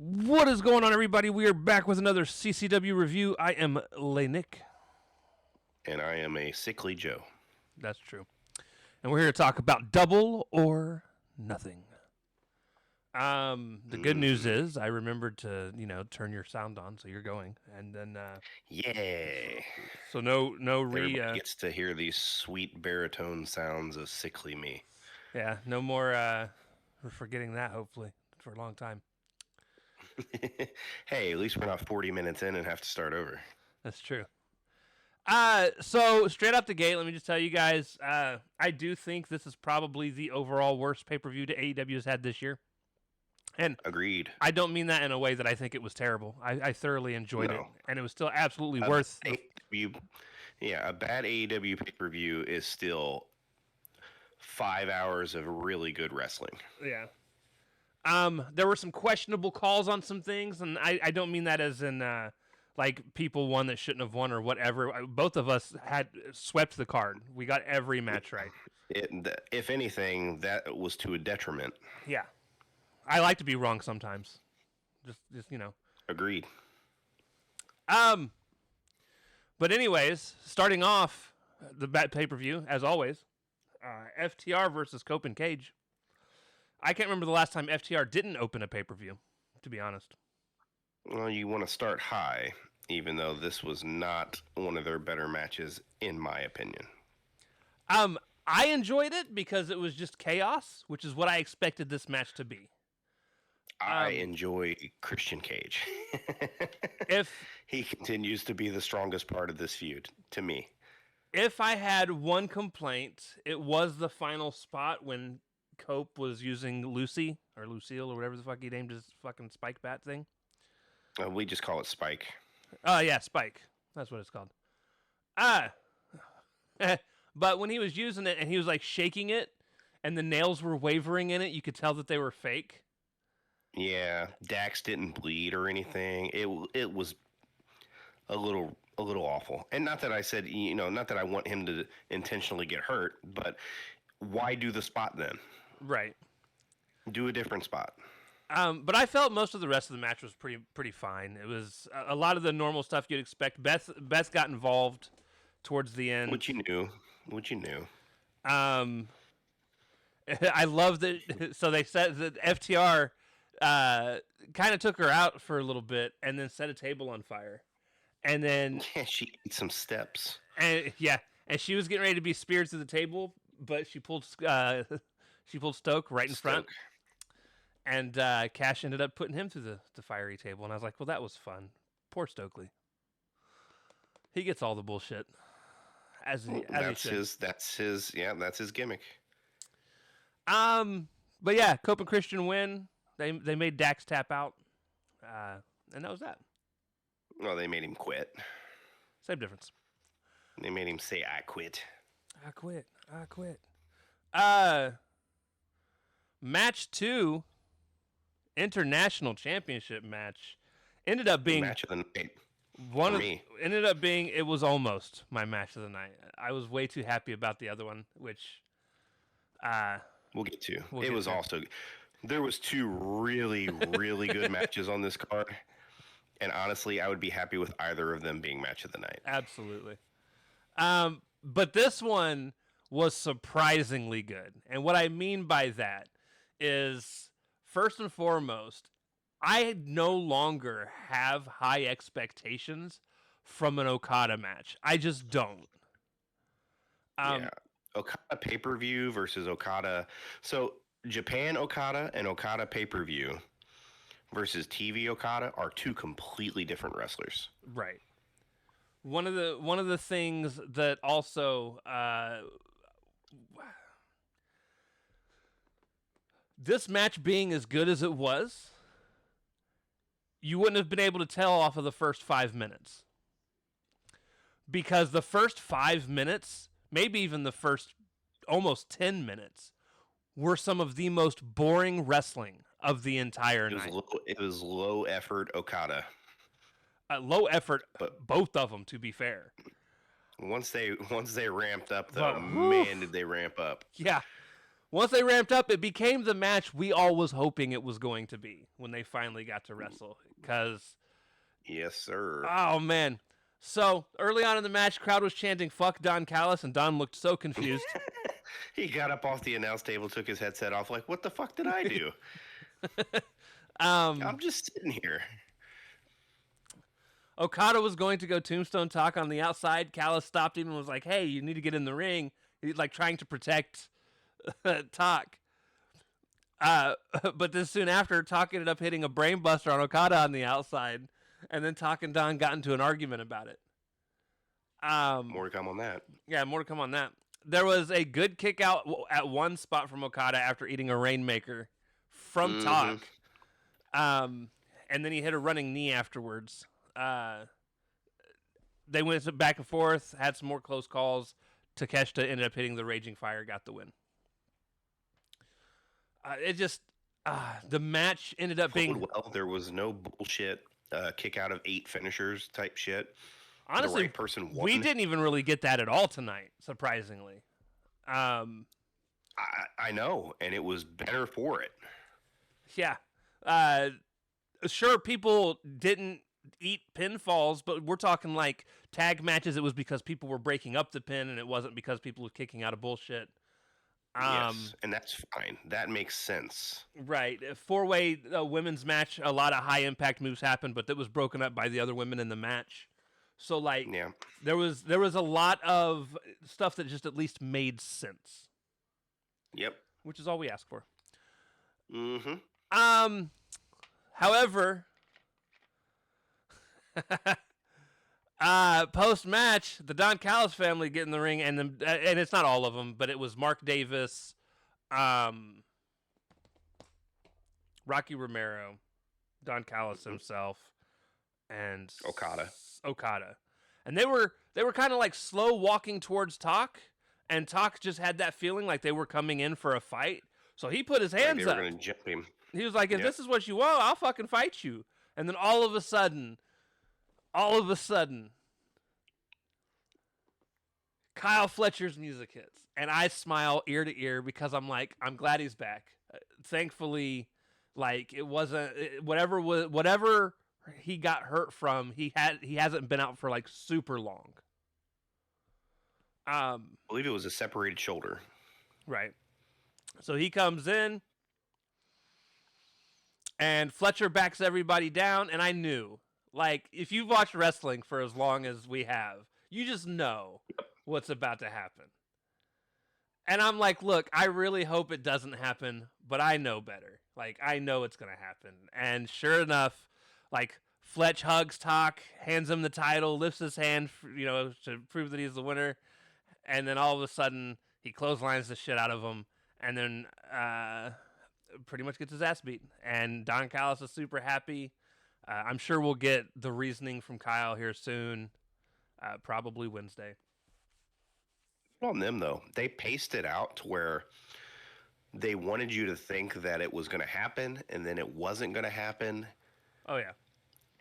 What is going on, everybody? We are back with another CCW review. I am Nick. And I am a sickly Joe. That's true. And we're here to talk about Double or Nothing. The good news is I remembered to, turn your sound on, so you're going. And then, Yay! so no Everybody gets to hear these sweet baritone sounds of sickly me. yeah, no more, we're forgetting that, hopefully, for a long time. Hey, at least we're not 40 minutes in and have to start over. That's true. So straight out the gate, let me just tell you guys, I do think this is probably the overall worst pay-per-view that AEW has had this year. And agreed. I don't mean that in a way that I think it was terrible. I thoroughly enjoyed it, and it was still absolutely worth. A bad AEW pay-per-view is still 5 hours of really good wrestling. Yeah. There were some questionable calls on some things, and I don't mean that as in like people won that shouldn't have won or whatever. Both of us had swept the card. We got every match right. If anything, that was to a detriment. Yeah. I like to be wrong sometimes. Just Agreed. But anyways, starting off the pay-per-view, as always, FTR versus Cope and Cage. I can't remember the last time FTR didn't open a pay-per-view, to be honest. Well, you want to start high, even though this was not one of their better matches, in my opinion. I enjoyed it because it was just chaos, which is what I expected this match to be. I enjoy Christian Cage. If he continues to be the strongest part of this feud, to me. If I had one complaint, it was the final spot when Cope was using Lucy or Lucille or whatever the fuck he named his fucking spike bat thing. We just call it Spike. Oh yeah, Spike. That's what it's called. But when he was using it and he was like shaking it, and the nails were wavering in it, you could tell that they were fake. Yeah, Dax didn't bleed or anything. It was a little awful. And not that I said, not that I want him to intentionally get hurt, but why do the spot then? Right. Do a different spot. But I felt most of the rest of the match was pretty fine. It was a lot of the normal stuff you'd expect. Beth got involved towards the end. Which you knew. I love that. So they said that FTR kind of took her out for a little bit and then set a table on fire. And then she ate some steps. And she was getting ready to be speared through the table, but she pulled Stoke right in front. And Cash ended up putting him through the fiery table, and I was like, well, that was fun. Poor Stokely. He gets all the bullshit. That's his gimmick. But yeah, Cope and Christian win. They made Dax tap out, and that was that. Well, they made him quit. Same difference. They made him say, "I quit." I quit. Match 2, International Championship match, ended up being match of the night. Ended up being, it was almost my match of the night. I was way too happy about the other one, which we'll get to. Also, there was 2 really, really good matches on this card. And honestly, I would be happy with either of them being match of the night. Absolutely. But this one was surprisingly good. And what I mean by that is, first and foremost, I no longer have high expectations from an Okada match. I just don't. Okada pay-per-view versus Okada. So Japan Okada and Okada pay-per-view versus TV Okada are 2 completely different wrestlers. Right. One of the things that also this match being as good as it was, you wouldn't have been able to tell off of the first 5 minutes. Because the first 5 minutes, maybe even the first almost 10 minutes, were some of the most boring wrestling of the entire night. It was low effort Okada. Low effort, but both of them, to be fair. Once they ramped up, though, man, did they ramp up. Yeah. once they ramped up, it became the match we all was hoping it was going to be when they finally got to wrestle. Because, Yes, sir. oh man. So early on in the match, crowd was chanting "fuck Don Callis," and Don looked so confused. He got up off the announce table, took his headset off, like, what the fuck did I do? I'm just sitting here. Okada was going to go tombstone talk on the outside. Callis stopped him and was like, "Hey, you need to get in the ring." He's like trying to protect Talk. But then soon after, Talk ended up hitting a brainbuster on Okada on the outside, and then Talk and Don got into an argument about it. More to come on that. Yeah, more to come on that. There was a good kick out at one spot from Okada after eating a Rainmaker from Talk. And then he hit a running knee afterwards. They went back and forth, had some more close calls. Takeshita ended up hitting the Raging Fire, got the win. The match ended up being well. There was no bullshit kick out of 8 finishers type shit. Honestly, the right person won. We didn't even really get that at all tonight, surprisingly. I know, and it was better for it. Yeah. Sure, people didn't eat pinfalls, but we're talking like tag matches. It was because people were breaking up the pin, and it wasn't because people were kicking out of bullshit. Yes, and that's fine. That makes sense. Right. A 4-way women's match, a lot of high-impact moves happened, but that was broken up by the other women in the match. So, like, yeah. there was a lot of stuff that just at least made sense. Yep. Which is all we ask for. Mm-hmm. However, post-match, the Don Callis family get in the ring, and it's not all of them, but it was Mark Davis, Rocky Romero, Don Callis himself, and Okada. And they were kind of like slow walking towards Talk, and Talk just had that feeling like they were coming in for a fight. So he put his hands up. They were going to jump him. He was like, if this is what you want, I'll fucking fight you. And then all of a sudden, Kyle Fletcher's music hits. And I smile ear to ear because I'm like, I'm glad he's back. Thankfully, like, it wasn't whatever he got hurt from, he hasn't been out for like super long. I believe it was a separated shoulder. Right. So he comes in, and Fletcher backs everybody down, and I knew, like, if you've watched wrestling for as long as we have, you just know what's about to happen. And I'm like, look, I really hope it doesn't happen, but I know better. Like, I know it's going to happen. And sure enough, like, Fletch hugs Talk, hands him the title, lifts his hand, to prove that he's the winner. And then all of a sudden, he clotheslines the shit out of him, and then pretty much gets his ass beat. And Don Callis is super happy. I'm sure we'll get the reasoning from Kyle here soon, probably Wednesday. On them, though, they paced it out to where they wanted you to think that it was going to happen, and then it wasn't going to happen. Oh, yeah.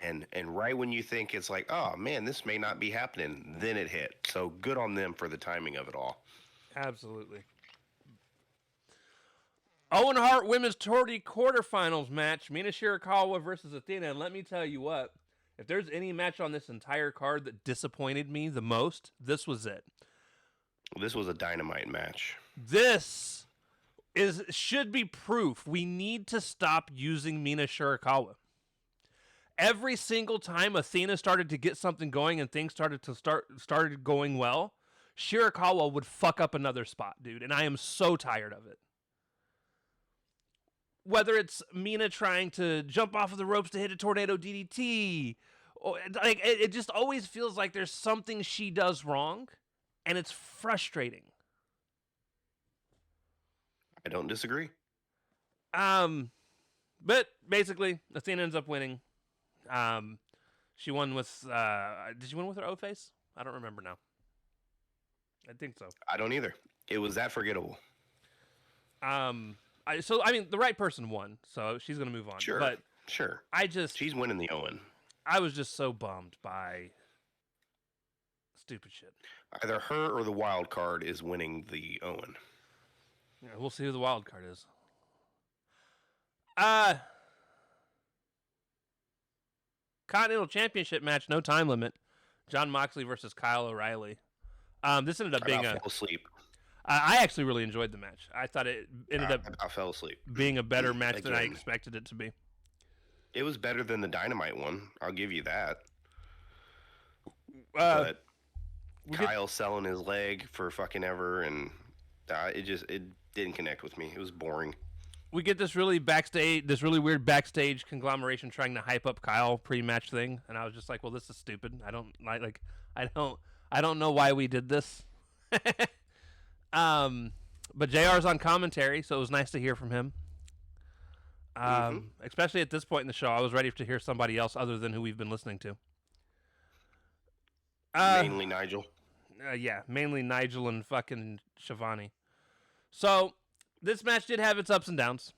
And right when you think it's like, oh, man, this may not be happening, then it hit. So good on them for the timing of it all. Absolutely. Owen Hart Women's quarterfinals match, Mina Shirakawa versus Athena. And let me tell you what, if there's any match on this entire card that disappointed me the most, this was it. This was a dynamite match. This should be proof we need to stop using Mina Shirakawa. Every single time Athena started to get something going and things started going well, Shirakawa would fuck up another spot, dude, and I am so tired of it. Whether it's Mina trying to jump off of the ropes to hit a tornado DDT, or like it just always feels like there's something she does wrong, and it's frustrating. I don't disagree. But basically, Athena ends up winning. She won with. Did she win with her O-face? I don't remember now. I think so. I don't either. It was that forgettable. The right person won, so she's gonna move on. Sure, but sure. She's winning the Owen. I was just so bummed by stupid shit. Either her or the wild card is winning the Owen. Yeah, we'll see who the wild card is. Uh Continental Championship match, no time limit. John Moxley versus Kyle O'Reilly. This ended up I being about fell asleep. I actually really enjoyed the match. I thought it ended up I about fell asleep. being a better match than I Again, expected it to be. it was better than the Dynamite one. I'll give you that. Uh, But we get Kyle selling his leg for fucking ever, and it didn't connect with me. It was boring. this really weird backstage conglomeration trying to hype up Kyle pre-match thing, and I was just like, well, this is stupid. I don't like I don't know why we did this. um, but JR's on commentary, so it was nice to hear from him. Especially at this point in the show, I was ready to hear somebody else other than who we've been listening to. Mainly Nigel. Yeah, mainly Nigel and fucking Shivani. So this match did have its ups and downs.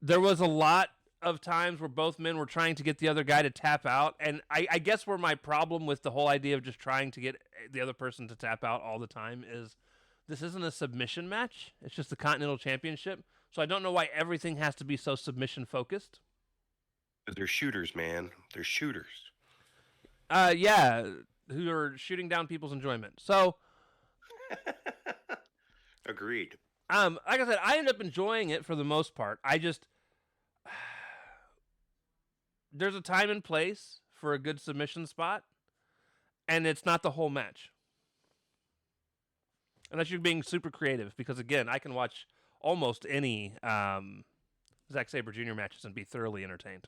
There was a lot of times where both men were trying to get the other guy to tap out, and I guess where my problem with the whole idea of just trying to get the other person to tap out all the time is this isn't a submission match. It's just the Continental Championship. So I don't know why everything has to be so submission focused. They're shooters, man. They're shooters. Yeah, who are shooting down people's enjoyment. So, Agreed. like I said, I ended up enjoying it for the most part. I just there's a time and place for a good submission spot, and it's not the whole match. Unless you're being super creative, because again, I can watch almost any Zack Sabre Jr. matches and be thoroughly entertained.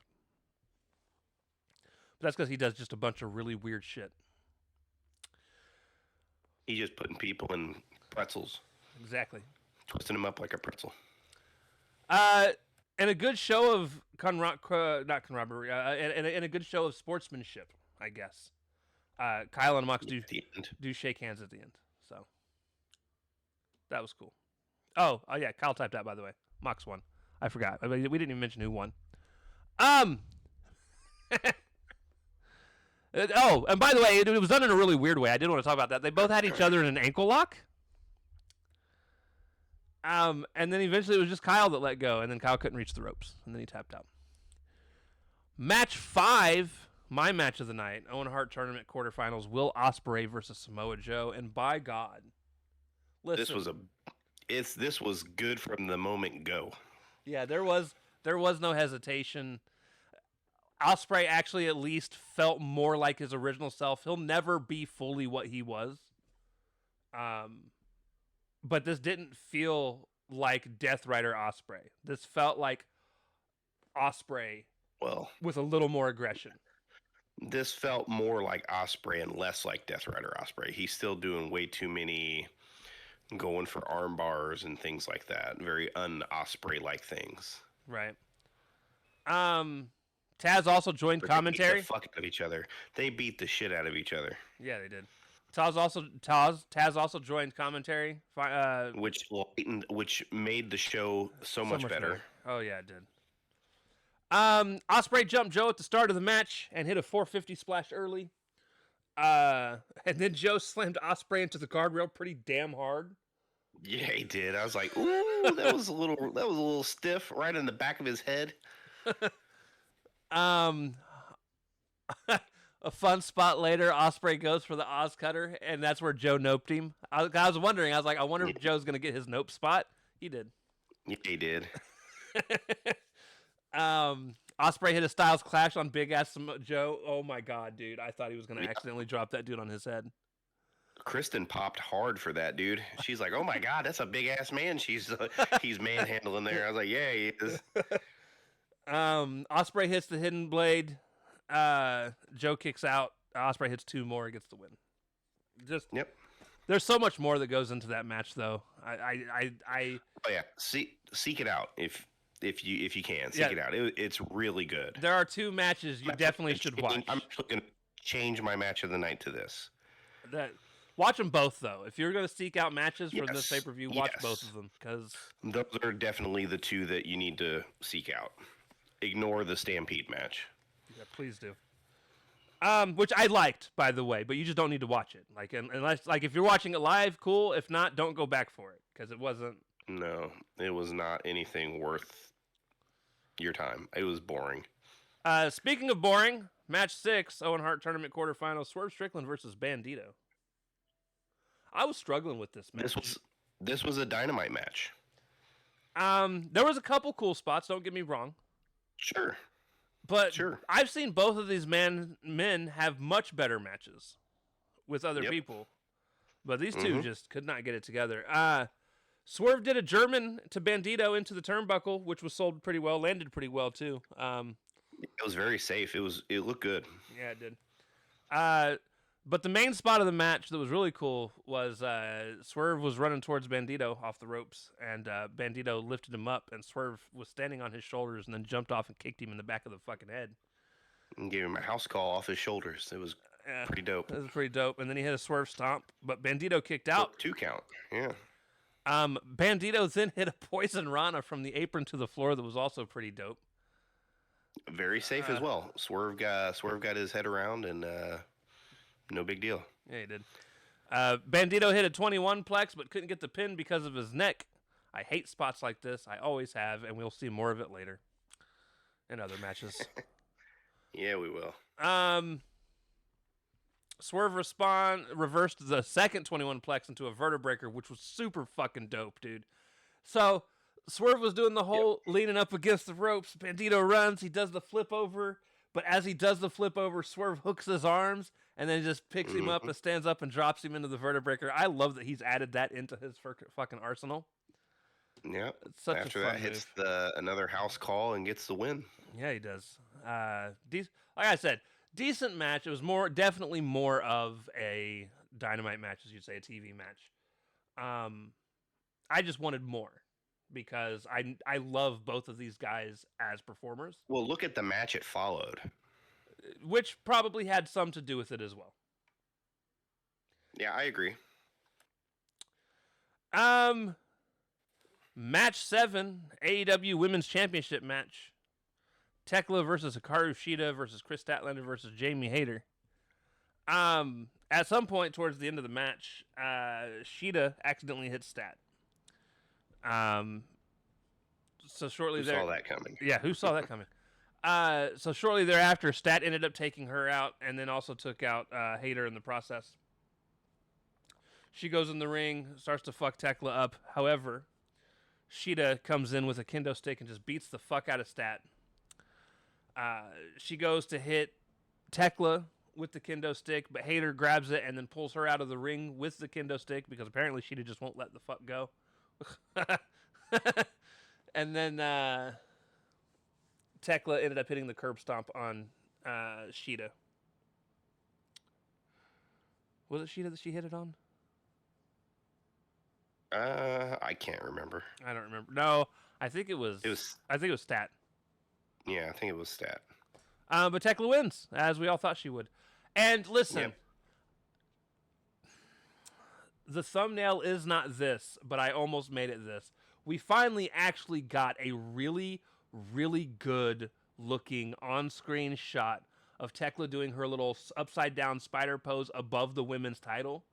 But that's because he does just a bunch of really weird shit. He's just putting people in pretzels, Exactly. twisting them up like a pretzel. And a good show of not camaraderie, and a good show of sportsmanship, I guess. Kyle and Mox do shake hands at the end, so that was cool. Oh yeah, Kyle typed out, by the way. Mox won. I forgot. We didn't even mention who won. Oh, and by the way, it was done in a really weird way. I did want to talk about that. They both had each other in an ankle lock. And then eventually it was just Kyle that let go, and then Kyle couldn't reach the ropes, and then he tapped out. Match 5, my match of the night, Owen Hart Tournament quarterfinals, Will Ospreay versus Samoa Joe, and by God, listen. This was good from the moment go. Yeah, there was no hesitation. Ospreay actually at least felt more like his original self. He'll never be fully what he was. But this didn't feel like Death Rider Ospreay. This felt like Ospreay with a little more aggression. This felt more like Ospreay and less like Death Rider Ospreay. He's still doing way too many going for arm bars and things like that. Very un-Ospreay like things. Right. Taz also joined commentary. They beat the fuck out of each other. They beat the shit out of each other. Yeah, they did. Taz also joined commentary, which made the show so much better. Oh yeah, it did. Ospreay jumped Joe at the start of the match and hit a 450 splash early. And then Joe slammed Ospreay into the guardrail pretty damn hard. Yeah, he did. I was like, ooh, that was a little stiff right in the back of his head. A fun spot later, Ospreay goes for the Oz Cutter, and that's where Joe noped him. I was wondering, I wonder if Joe's going to get his nope spot. He did. Yeah, he did. Ospreay hit a Styles Clash on Big Ass Joe. Oh my God, dude. I thought he was going to accidentally drop that dude on his head. Kristen popped hard for that, dude. She's like, oh my God, that's a big ass man. He's manhandling there. I was like, yeah, he is. Ospreay hits the Hidden Blade. Joe kicks out. Ospreay hits 2 more. He gets the win. There's so much more that goes into that match, though. Oh yeah, seek it out if you can seek it out. It's really good. There are 2 matches you definitely should watch. I'm actually gonna change my match of the night to this. Watch them both, though. If you're going to seek out matches for this pay-per-view, watch both of them, because those are definitely the 2 that you need to seek out. Ignore the Stampede match. Yeah, please do. Which I liked, by the way, but you just don't need to watch it. Like, unless, like, if you're watching it live, cool. If not, don't go back for it because it wasn't. No, it was not anything worth your time. It was boring. Speaking of boring, match 6, Owen Hart tournament quarterfinals, Swerve Strickland versus Bandito. I was struggling with this match. This was a dynamite match. There was a couple cool spots. Don't get me wrong. Sure. But Sure. I've seen both of these men have much better matches with other people. But these two just could not get it together. Swerve did a German to Bandito into the turnbuckle, which was sold pretty well, landed pretty well too. It was very safe. It looked good. Yeah, it did. But the main spot of the match that was really cool was Swerve was running towards Bandito off the ropes, and Bandito lifted him up, and Swerve was standing on his shoulders and then jumped off and kicked him in the back of the fucking head. And gave him a house call off his shoulders. It was pretty dope. It was pretty dope. And then he hit a Swerve stomp, but Bandito kicked out. 2 count. Yeah. Bandito then hit a poison Rana from the apron to the floor that was also pretty dope. Very safe as well. Swerve got his head around and no big deal. Yeah, he did. Bandito hit a 21 plex, but couldn't get the pin because of his neck. I hate spots like this. I always have, and we'll see more of it later in other matches. Yeah, we will. Swerve reversed the second 21 plex into a vertebreaker, which was super fucking dope, dude. So Swerve was doing the whole leaning up against the ropes. Bandito runs. He does the flip over. But as he does the flip over, Swerve hooks his arms and then just picks him up and stands up and drops him into the vertebreaker. I love that he's added that into his fucking arsenal. Yeah. It's such After a fun that, hits move. another house call and gets the win. Yeah, he does. Like I said, decent match. It was definitely more of a dynamite match, as you'd say, a TV match. I just wanted more because I love both of these guys as performers. Well, look at the match it followed. Which probably had some to do with it as well. Yeah, I agree. Match 7, AEW Women's Championship match. Tekla versus Hikaru Shida versus Chris Statlander versus Jamie Hayter. At some point towards the end of the match, Shida accidentally hit Stat. So shortly Who there, saw that coming? Yeah, who saw that coming? So shortly thereafter, Stat ended up taking her out, and then also took out Hayter in the process. She goes in the ring, starts to fuck Tekla up. However, Shida comes in with a kendo stick and just beats the fuck out of Stat. She goes to hit Tekla with the kendo stick, but Hayter grabs it and then pulls her out of the ring with the kendo stick because apparently Shida just won't let the fuck go. And then Tekla ended up hitting the curb stomp on Shida. Was it Shida that she hit it on? I can't remember. I don't remember. No, I think it was. I think it was Stat. Yeah, I think it was Stat. But Tekla wins, as we all thought she would. And listen, the thumbnail is not this, but I almost made it this. We finally actually got a really, really good looking on-screen shot of Tekla doing her little upside down spider pose above the women's title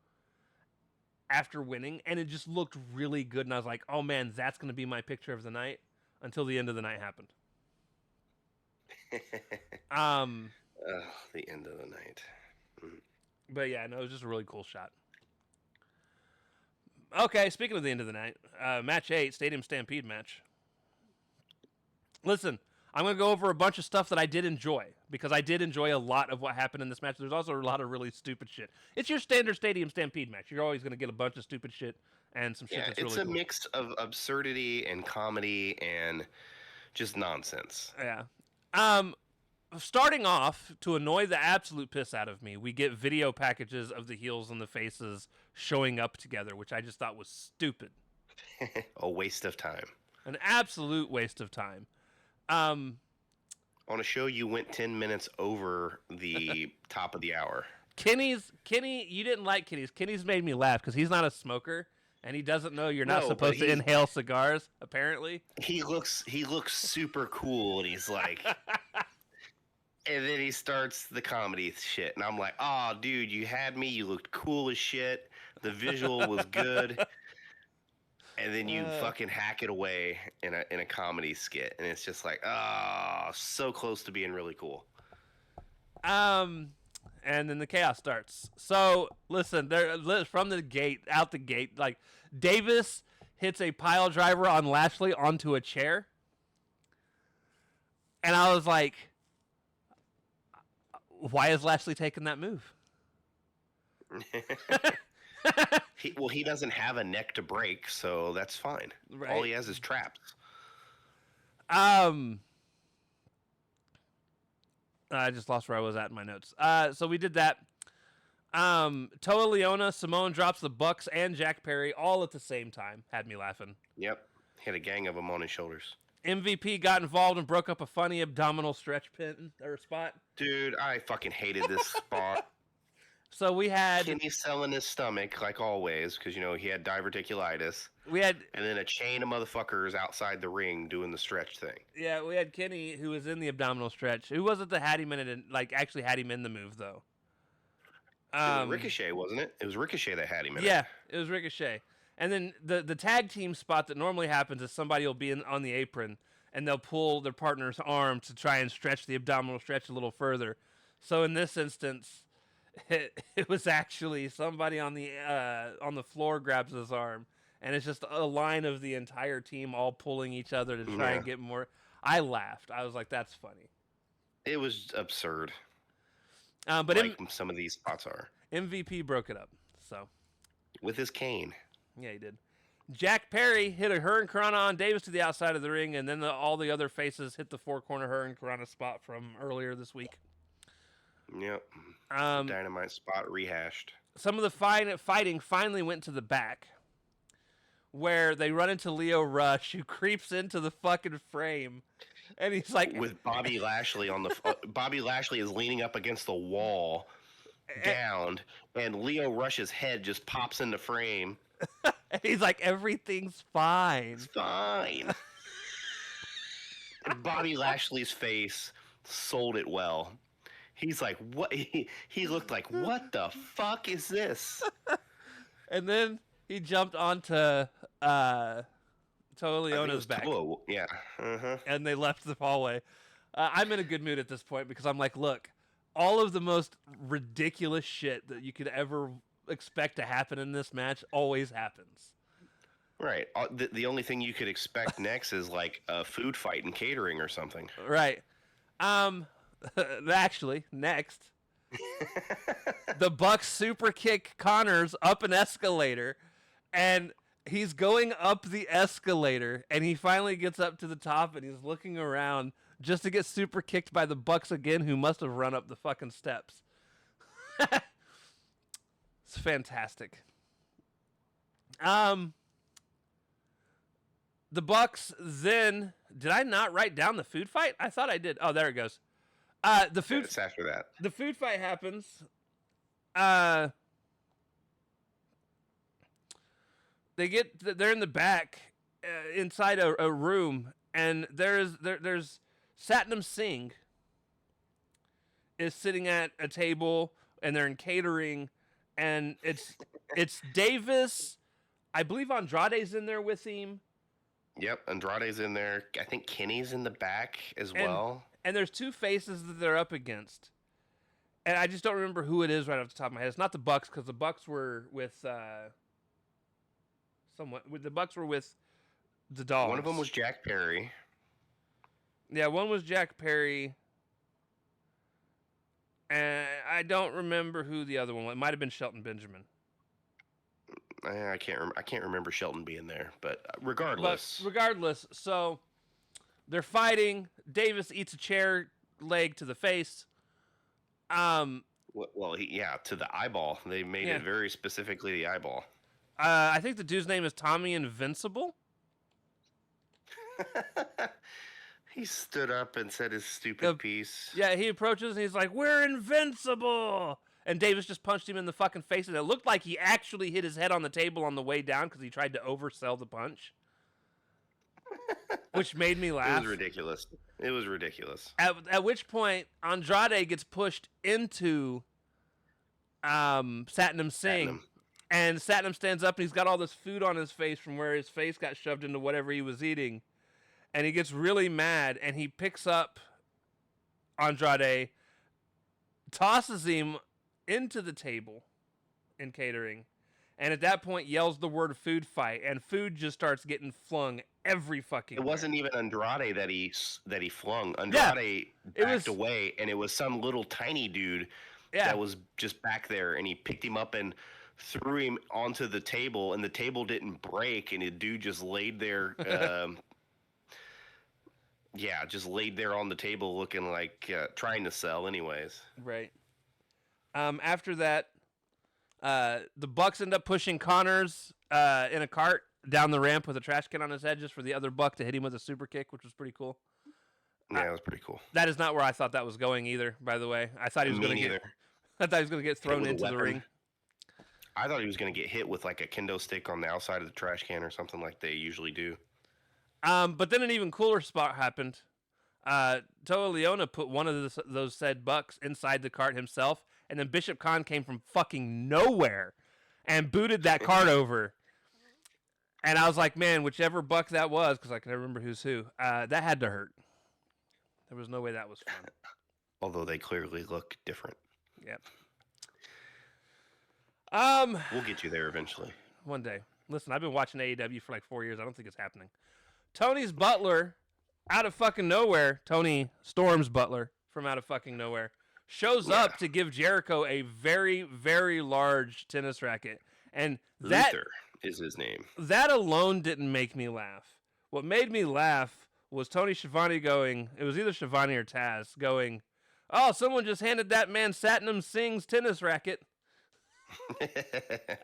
after winning, and it just looked really good, and I was like, oh man, that's going to be my picture of the night, until the end of the night happened. The end of the night. But yeah, no, it was just a really cool shot. Okay, speaking of the end of the night, match 8, Stadium Stampede match. Listen, I'm going to go over a bunch of stuff that I did enjoy, because I did enjoy a lot of what happened in this match. There's also a lot of really stupid shit. It's your standard Stadium Stampede match. You're always going to get a bunch of stupid shit and some shit that's really cool. It's a mix of absurdity and comedy and just nonsense. Yeah. Starting off, to annoy the absolute piss out of me, we get video packages of the heels and the faces showing up together, which I just thought was stupid. A waste of time. An absolute waste of time. On a show you went 10 minutes over the top of the hour. Kenny, you didn't like Kenny's. Kenny's made me laugh because he's not a smoker and he doesn't know you're not supposed to inhale cigars, apparently. He looks super cool and he's like... And then he starts the comedy shit, and I'm like, "Oh, dude, you had me. You looked cool as shit. The visual was good." And then you Uh, fucking hack it away in a comedy skit, and it's just like, oh, so close to being really cool. um, and then the chaos starts. So listen, from the gate, out the gate, like Davis hits a pile driver on Lashley onto a chair, and I was like, why is Lashley taking that move? He doesn't have a neck to break, so that's fine. Right. All he has is traps. I just lost where I was at in my notes. So we did that. Toa Leona, Simone drops the Bucks and Jack Perry all at the same time. Had me laughing. Yep, he had a gang of them on his shoulders. MVP got involved and broke up a funny abdominal stretch pin or spot. Dude, I fucking hated this spot. So we had Kenny selling his stomach like always because he had diverticulitis. we had And then a chain of motherfuckers outside the ring doing the stretch thing. we had Kenny who was in the abdominal stretch. Who was it that had him in it? Like actually had him in the move though. It was Ricochet, wasn't it? It was Ricochet that had him in it. Yeah, it was Ricochet. And then the tag team spot that normally happens is somebody will be on the apron and they'll pull their partner's arm to try and stretch the abdominal stretch a little further. So in this instance, it was actually somebody on the floor grabs his arm, and it's just a line of the entire team all pulling each other to try and get more. I laughed. I was like, "That's funny." It was absurd. But like some of these spots are. MVP broke it up. So with his cane. Yeah, he did. Jack Perry hit a Hurricane Karana on Davis to the outside of the ring, and then all the other faces hit the four-corner Hurricane Karana spot from earlier this week. Yep. Dynamite spot rehashed. Some of the fighting finally went to the back, where they run into Lio Rush, who creeps into the fucking frame, and he's like, with Bobby Lashley on the Bobby Lashley is leaning up against the wall, downed, and Lio Rush's head just pops in the frame. And he's like, everything's fine. It's fine. Bobby Lashley's face sold it well. He's like, what? He looked like, what the fuck is this? And then he jumped onto Toa Leona's back. Whoa, yeah. And they left the hallway. I'm in a good mood at this point because I'm like, look, all of the most ridiculous shit that you could ever expect to happen in this match always happens. Right. The only thing you could expect next is like a food fight and catering or something. Right. Actually, next, the Bucks super kick Connors up an escalator, and he's going up the escalator, and he finally gets up to the top, and he's looking around just to get super kicked by the Bucks again, who must have run up the fucking steps. It's fantastic. The Bucks then, did I not write down the food fight? I thought I did. Oh, there it goes. The food. It's after that. The food fight happens. They're in the back, inside a room, and there's Satnam Singh is sitting at a table, and they're in catering, and it's Davis. I believe Andrade's in there with him. Yep, Andrade's in there. I think Kenny's in the back as well. And there's two faces that they're up against. And I just don't remember who it is right off the top of my head. It's not the Bucks, because the Bucks were with the Bucks were with the Dogs. One of them was Jack Perry. Yeah, one was Jack Perry. And I don't remember who the other one was. It might have been Shelton Benjamin. I can't remember Shelton being there, but regardless. So they're fighting. Davis eats a chair leg to the face. Well, to the eyeball. They made it very specifically the eyeball. I think the dude's name is Tommy Invincible. He stood up and said his stupid piece. Yeah, he approaches and he's like, "We're invincible!" And Davis just punched him in the fucking face, and it looked like he actually hit his head on the table on the way down because he tried to oversell the punch. which made me It laugh. was ridiculous. It was ridiculous. At which point Andrade gets pushed into Satnam Singh, Platinum. and Satnam stands up and he's got all this food on his face from where his face got shoved into whatever he was eating, and he gets really mad and he picks up Andrade, tosses him into the table in catering, and at that point yells the word "food fight," and food just starts getting flung every fucking. It wasn't even Andrade that he flung. Yeah, Andrade it backed was. away, and it was some little tiny dude Yeah, that was just back there, and he picked him up and threw him onto the table, and the table didn't break, and the dude just laid there. Yeah, just laid there on the table, looking like trying to sell, anyways. right. After that, the Bucks end up pushing Connors in a cart down the ramp with a trash can on his head, just for the other Buck to hit him with a super kick, which was pretty cool. Yeah, it was pretty cool. That is not where I thought that was going either. By the way, I thought he was going to get. I thought he was going to get thrown into the ring. I thought he was going to get hit with like a kendo stick on the outside of the trash can or something like they usually do. But then an even cooler spot happened. Toa Leona put one of those said Bucks inside the cart himself, and then Bishop Khan came from fucking nowhere and booted that cart over. And I was like, man, whichever Buck that was, because I can remember who's who, that had to hurt. There was no way that was fun. Although they clearly look different. Yep. We'll get you there eventually. One day. Listen, I've been watching AEW for like 4 years. I don't think it's happening. Tony's butler, out of fucking nowhere, Tony Storm's butler from out of fucking nowhere, shows up to give Jericho a very, very large tennis racket. And that Luther is his name. That alone didn't make me laugh. What made me laugh was Tony Schiavone going, it was either Schiavone or Taz, going, oh, someone just handed that man Satnam Singh's tennis racket.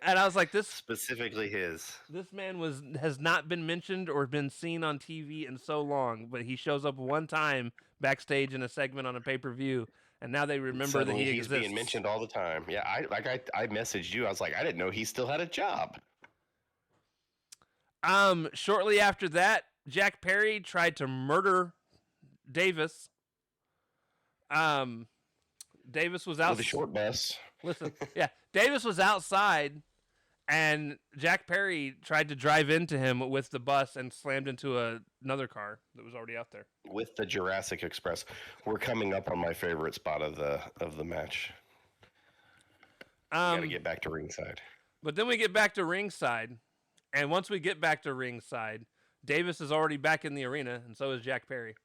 And I was like, this specifically his. This man has not been mentioned or been seen on TV in so long, but he shows up one time backstage in a segment on a pay-per-view, and now they remember Suddenly that he's exists. being mentioned all the time. Yeah, I messaged you. I was like, I didn't know he still had a job. Shortly after that, Jack Perry tried to murder Davis. Davis was out with a short bus. Listen, yeah, Davis was outside, and Jack Perry tried to drive into him with the bus and slammed into another car that was already out there. With the Jurassic Express. We're coming up on my favorite spot of the match. Got to get back to ringside. But then we get back to ringside, and once we get back to ringside, Davis is already back in the arena, and so is Jack Perry.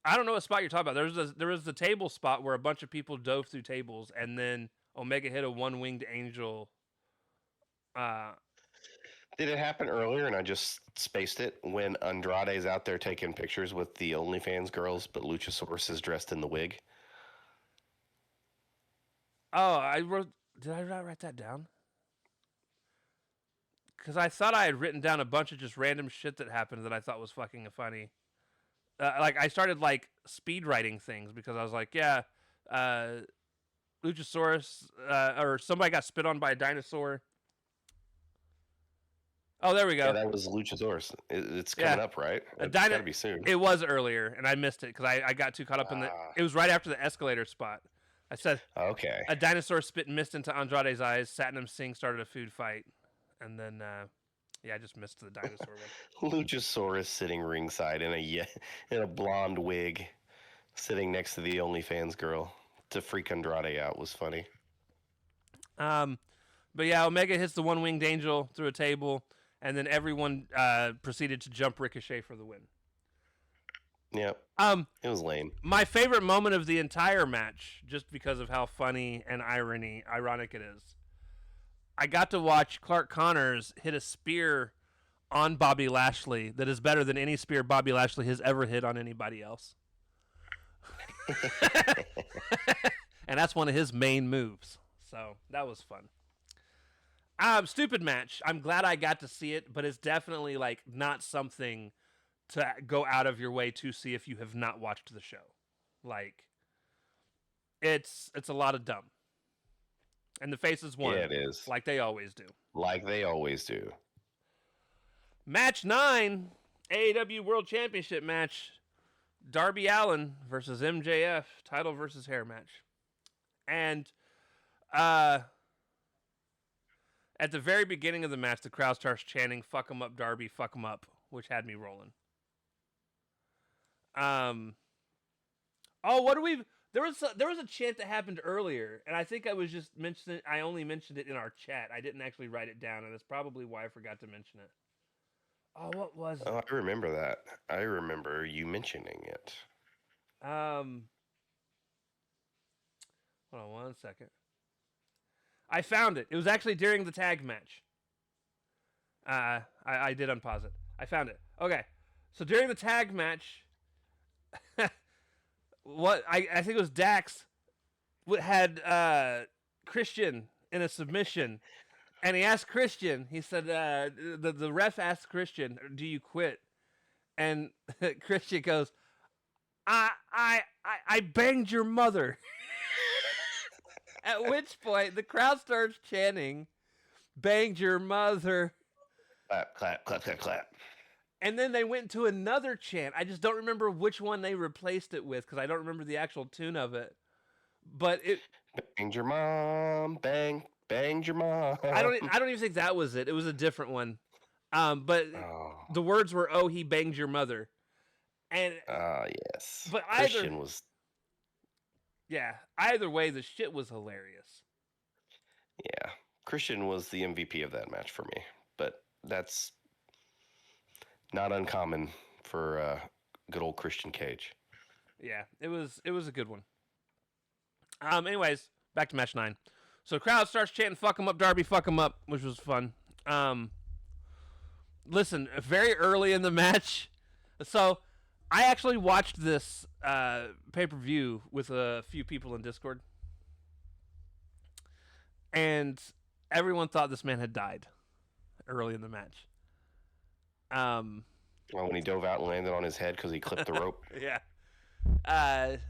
I don't know what spot you're talking about. There was the table spot where a bunch of people dove through tables, and then Omega hit a one-winged angel. Did it happen earlier and I just spaced it when Andrade's out there taking pictures with the OnlyFans girls, but Luchasaurus is dressed in the wig? Oh, did I not write that down? Because I thought I had written down a bunch of just random shit that happened that I thought was fucking funny. Like I started like speed writing things because I was like, yeah, Luchasaurus or somebody got spit on by a dinosaur. Oh, there we go. Yeah, that was Luchasaurus. It's coming up, right? It's got to be soon. It was earlier, and I missed it because I got too caught up in the. It was right after the escalator spot. I said, okay. A dinosaur spit mist into Andrade's eyes. Satnam Singh started a food fight, and then I just missed the dinosaur one. Luchasaurus sitting ringside in a blonde wig, sitting next to the OnlyFans girl to freak Andrade out was funny. But yeah, Omega hits the one-winged angel through a table, and then everyone proceeded to jump Ricochet for the win. Yep. It was lame. My favorite moment of the entire match, just because of how funny and ironic it is, I got to watch Clark Connors hit a spear on Bobby Lashley that is better than any spear Bobby Lashley has ever hit on anybody else. And that's one of his main moves. So that was fun. Stupid match. I'm glad I got to see it, but it's definitely like not something to go out of your way to see if you have not watched the show. Like it's a lot of dumb. And the faces won. Yeah, it is. Like they always do. Like they always do. Match 9, AEW World Championship match. Darby Allin versus MJF, title versus hair match. And uh, at the very beginning of the match, the crowd starts chanting, "Fuck him up, Darby, fuck him up," which had me rolling. Oh, what do we? There was a chant that happened earlier, and I think I was just mentioning. I only mentioned it in our chat. I didn't actually write it down, and that's probably why I forgot to mention it. Oh, what was it? Oh, I remember that. I remember you mentioning it. Um, hold on one second. I found it. It was actually during the tag match. I did unpause it. I found it. Okay, so during the tag match, what I think it was Dax had Christian in a submission, and he asked Christian. He said the ref asked Christian, "Do you quit?" And Christian goes, I banged your mother." At which point the crowd starts chanting, "Banged your mother." Clap, clap, clap, clap, clap. And then they went to another chant. I just don't remember which one they replaced it with because I don't remember the actual tune of it. But it Banged your mom, banged your mom. I don't even think that was it. It was a different one. But Oh, the words were, "Oh, he banged your mother," and yes. but Christian was, either way, the shit was hilarious. yeah. Christian was the MVP of that match for me, but that's not uncommon for good old Christian Cage. Yeah, it was a good one. Anyways, back to match 9. So the crowd starts chanting, "Fuck him up, Darby, fuck him up," which was fun. Listen, very early in the match, so I actually watched this pay-per-view with a few people in Discord, and everyone thought this man had died early in the match. Well, when he dove out and landed on his head because he clipped the rope. Yeah.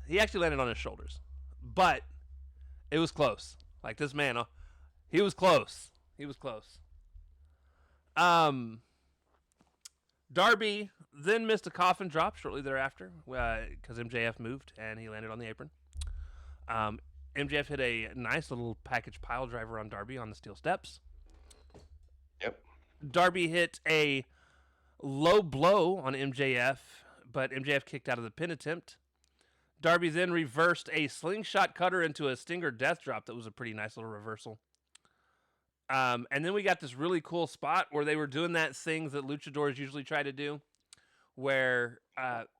He actually landed on his shoulders, but it was close. Like this man, he was close. He was close. Darby then missed a coffin drop shortly thereafter because MJF moved and he landed on the apron. MJF hit a nice little package pile driver on Darby on the steel steps. Yep. Darby hit a low blow on MJF, but MJF kicked out of the pin attempt. Darby then reversed a slingshot cutter into a Stinger death drop that was a pretty nice little reversal. And then we got this really cool spot where they were doing that thing that luchadors usually try to do, where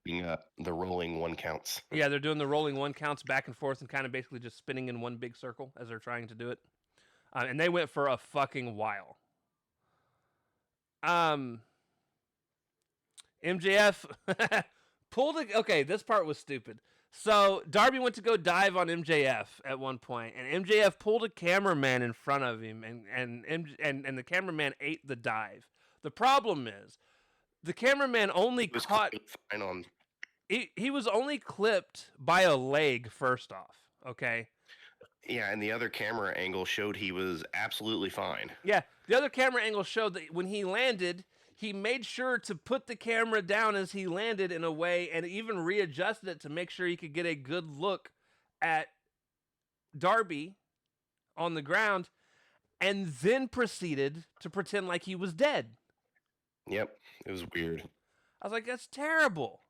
Being the rolling one counts. yeah, they're doing the rolling one counts back and forth and kind of basically just spinning in one big circle as they're trying to do it. And they went for a fucking while. MJF pulled a, okay, this part was stupid. So Darby went to go dive on MJF at one point, and MJF pulled a cameraman in front of him, and the cameraman ate the dive. The problem is, the cameraman only caught. Fine on. He was only clipped by a leg. First off, okay. Yeah, and the other camera angle showed he was absolutely fine. Yeah, the other camera angle showed that when he landed, he made sure to put the camera down as he landed in a way and even readjusted it to make sure he could get a good look at Darby on the ground and then proceeded to pretend like he was dead. Yep, it was weird. I was like, that's terrible.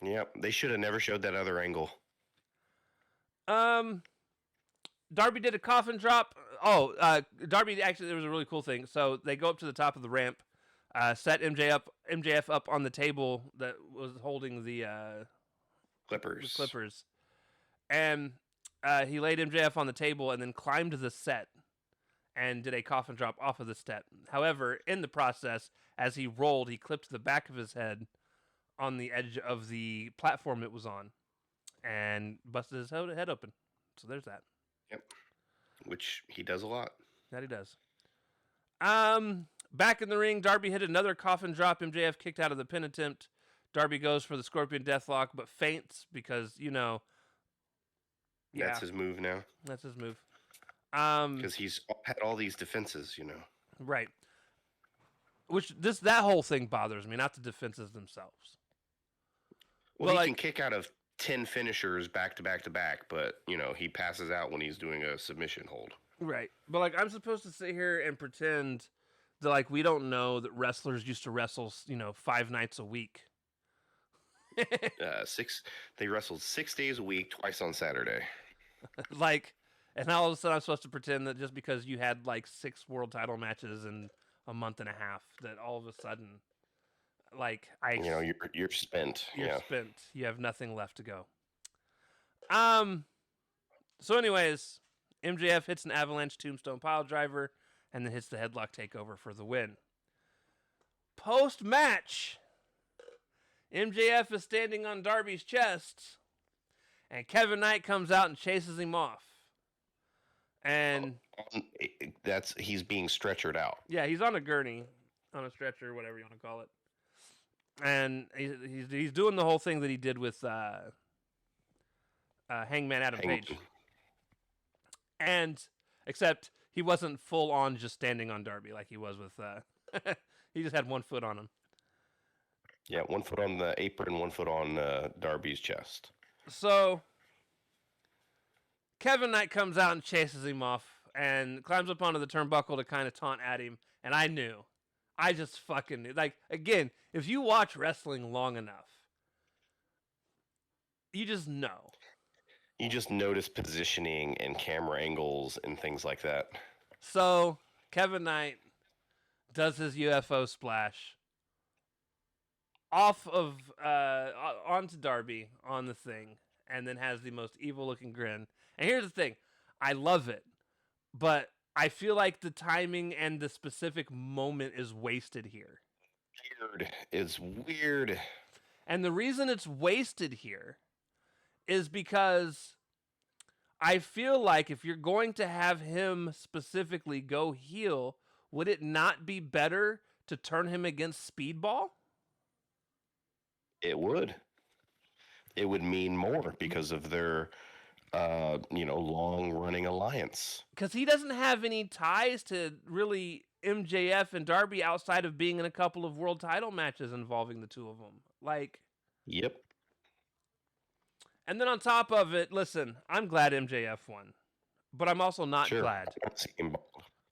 Yep, they should have never showed that other angle. Darby did a coffin drop. Darby actually, there was a really cool thing. So they go up to the top of the ramp, set MJF up on the table that was holding the Clippers. And he laid MJF on the table and then climbed the set and did a coffin drop off of the step. However, in the process, as he rolled, he clipped the back of his head on the edge of the platform it was on and busted his head open. So there's that. Yep. Which he does a lot. That he does. Back in the ring, Darby hit another coffin drop. MJF kicked out of the pin attempt. Darby goes for the Scorpion Deathlock, but faints because, That's his move now. That's his move. Because he's had all these defenses, Right. which that whole thing bothers me, not the defenses themselves. Well, But he like, can kick out of 10 finishers back to back to back, but, he passes out when he's doing a submission hold. right. But like, I'm supposed to sit here and pretend that like we don't know that wrestlers used to wrestle, 5 nights a week. Six. They wrestled 6 days a week, twice on Saturday. Like, and now all of a sudden I'm supposed to pretend that just because you had like 6 world title matches in a month and a half, that all of a sudden, like, You're spent. you're Yeah. spent. You have nothing left to go. Um. So, anyways, MJF hits an avalanche tombstone pile driver and then hits the headlock takeover for the win. Post match, MJF is standing on Darby's chest, and Kevin Knight comes out and chases him off. And He's being stretchered out. yeah, he's on a gurney, on a stretcher, whatever you want to call it. And he's doing the whole thing that he did with Hangman Adam Page. And except he wasn't full on just standing on Darby like he was with. He just had 1 foot on him. Yeah, 1 foot on the apron, 1 foot on Darby's chest. So Kevin Knight comes out and chases him off and climbs up onto the turnbuckle to kind of taunt at him. And I knew. I just fucking knew. Like, again, if you watch wrestling long enough, you just know. You just notice positioning and camera angles and things like that. So Kevin Knight does his UFO splash off of onto Darby on the thing, and then has the most evil looking grin. And here's the thing, I love it, but I feel like the timing and the specific moment is wasted here. Weird. It's weird. And the reason it's wasted here is because I feel like if you're going to have him specifically go heel, would it not be better to turn him against Speedball? It would. It would mean more because of their, long-running alliance. Because he doesn't have any ties to really MJF and Darby outside of being in a couple of world title matches involving the two of them. Like, yep. And then on top of it, listen, I'm glad MJF won, but I'm also not Sure. glad.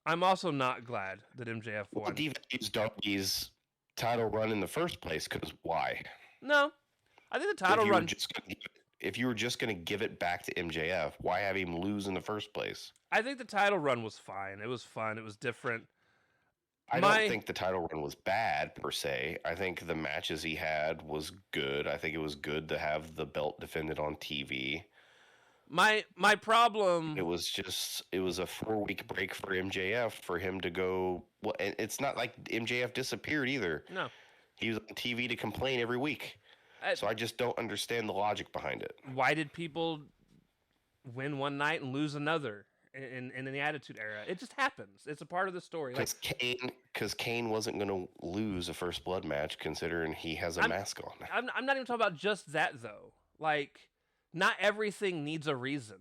I'm also not glad that MJF won. Well, devalues Darby's title run in the first place, because why? No, I think the title run. If you were just going to give it back to MJF, why have him lose in the first place? I think the title run was fine. It was fun. It was different. I don't think the title run was bad per se. I think the matches he had was good. I think it was good to have the belt defended on TV. My problem. It was a 4-week break for MJF for him to go. Well, and it's not like MJF disappeared either. No, he was on TV to complain every week. So I just don't understand the logic behind it. Why did people win one night and lose another in the Attitude Era? It just happens. It's a part of the story. Because Kane wasn't going to lose a First Blood match, considering he has a mask on. I'm not even talking about just that, though. Like, not everything needs a reason.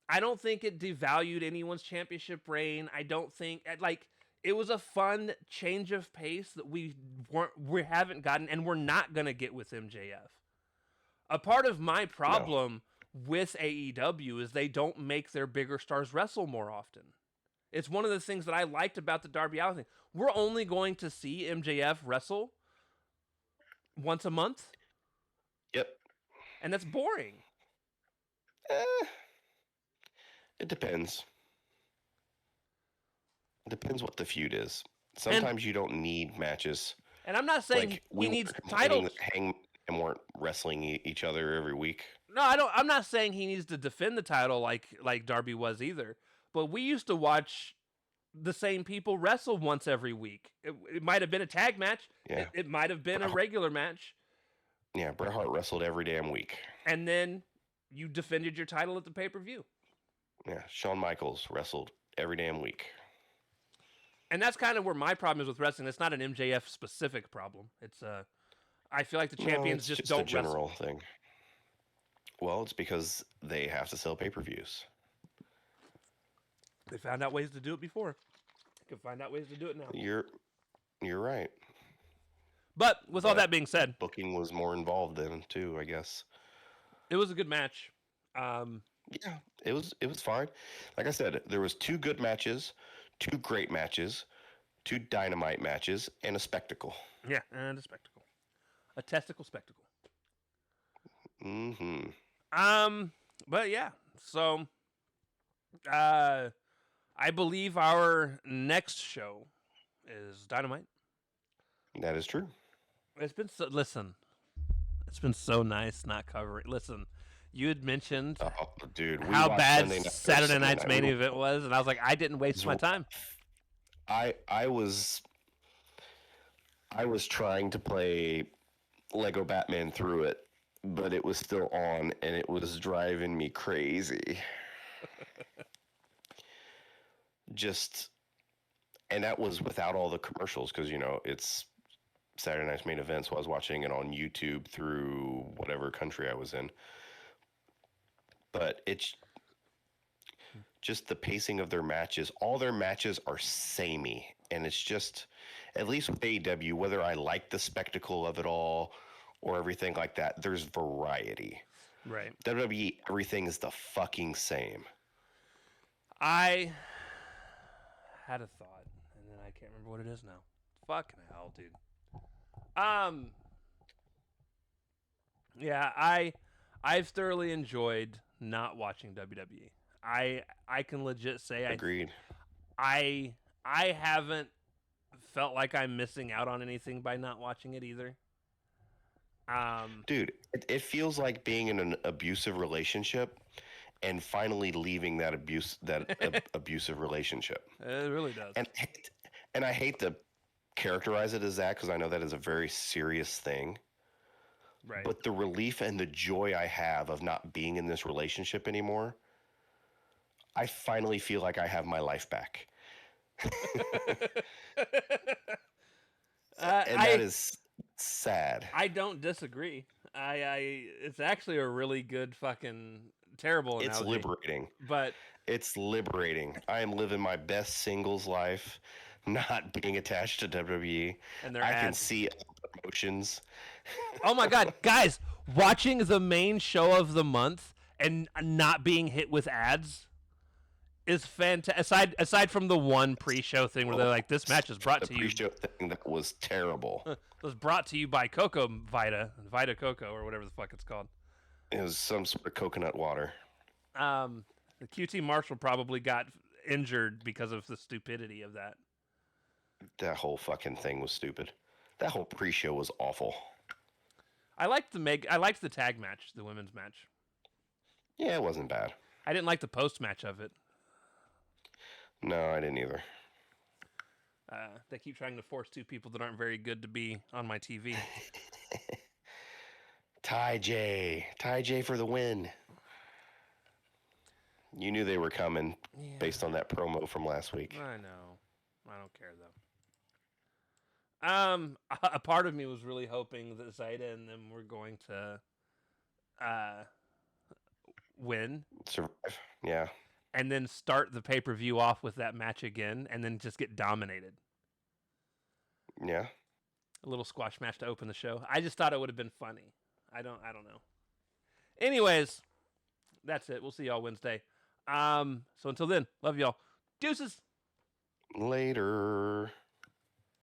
I don't think it devalued anyone's championship reign. I don't think it was a fun change of pace that we haven't gotten and we're not gonna get with MJF. A part of my problem with AEW is they don't make their bigger stars wrestle more often. It's one of the things that I liked about the Darby Allin thing. We're only going to see MJF wrestle once a month. Yep. And that's boring. It depends. It depends what the feud is. Sometimes you don't need matches. And I'm not saying he needs titles. Hangman weren't wrestling each other every week. No, I don't. I'm not saying he needs to defend the title like Darby was either. But we used to watch the same people wrestle once every week. It might have been a tag match. Yeah. It might have been a regular match. Yeah, Bret Hart wrestled every damn week. And then you defended your title at the pay-per-view. Yeah, Shawn Michaels wrestled every damn week. And that's kind of where my problem is with wrestling. It's not an MJF specific problem. It's I feel like the champions just don't a general wrestle. thing. Well, it's because they have to sell pay-per-views. They found out ways to do it before. Could find out ways to do it now. You're right. But with all But that being said, booking was more involved then too, I guess. it was a good match. Yeah, it was fine. Like I said, there was 2 good matches, 2 great matches, 2 dynamite matches, and a spectacle. Yeah, and a spectacle. A testicle spectacle. Mm-hmm. But yeah, so I believe our next show is Dynamite. That is true. It's been it's been so nice not covering. Listen, you had mentioned Oh, dude, we how watched bad Sunday night. Saturday night's main event was, and I was like, I didn't waste my time. I was trying to play Lego Batman through it, but it was still on, and it was driving me crazy. Just, and that was without all the commercials, because it's Saturday night's main event, so I was watching it on YouTube through whatever country I was in. But it's just the pacing of their matches. All their matches are samey, and it's just, at least with AEW, whether I like the spectacle of it all or everything like that, there's variety. Right. WWE, everything is the fucking same. I had a thought, and then I can't remember what it is now. Fucking hell, dude. Yeah, I've thoroughly enjoyed not watching WWE. I can legit say Agreed. I haven't felt like I'm missing out on anything by not watching it either. Dude, it feels like being in an abusive relationship and finally leaving that abusive relationship. It really does. And I hate to characterize it as that, because I know that is a very serious thing. Right. But the relief and the joy I have of not being in this relationship anymore, I finally feel like I have my life back. And that is sad. I don't disagree. It's actually a really good fucking terrible analogy. It's liberating. But it's liberating. I am living my best singles life, not being attached to WWE. And I can see emotions. Oh my god, guys, watching the main show of the month and not being hit with ads is fantastic. Aside from the one pre-show thing where they're like, "This match is brought to you." The pre-show thing that was terrible. It was brought to you by Coco Vita Coco, or whatever the fuck it's called. It was some sort of coconut water. The QT Marshall probably got injured because of the stupidity of that. That whole fucking thing was stupid. That whole pre-show was awful. I liked the tag match, the women's match. Yeah, it wasn't bad. I didn't like the post match of it. No, I didn't either. They keep trying to force 2 people that aren't very good to be on my TV. Ty J for the win. You knew they were coming based on that promo from last week. I know. I don't care though. A part of me was really hoping that Zaida and them were going to win. Survive. Yeah. And then start the pay-per-view off with that match again, and then just get dominated. Yeah. A little squash match to open the show. I just thought it would have been funny. I don't know. Anyways, that's it. We'll see y'all Wednesday. So until then, love y'all. Deuces. Later.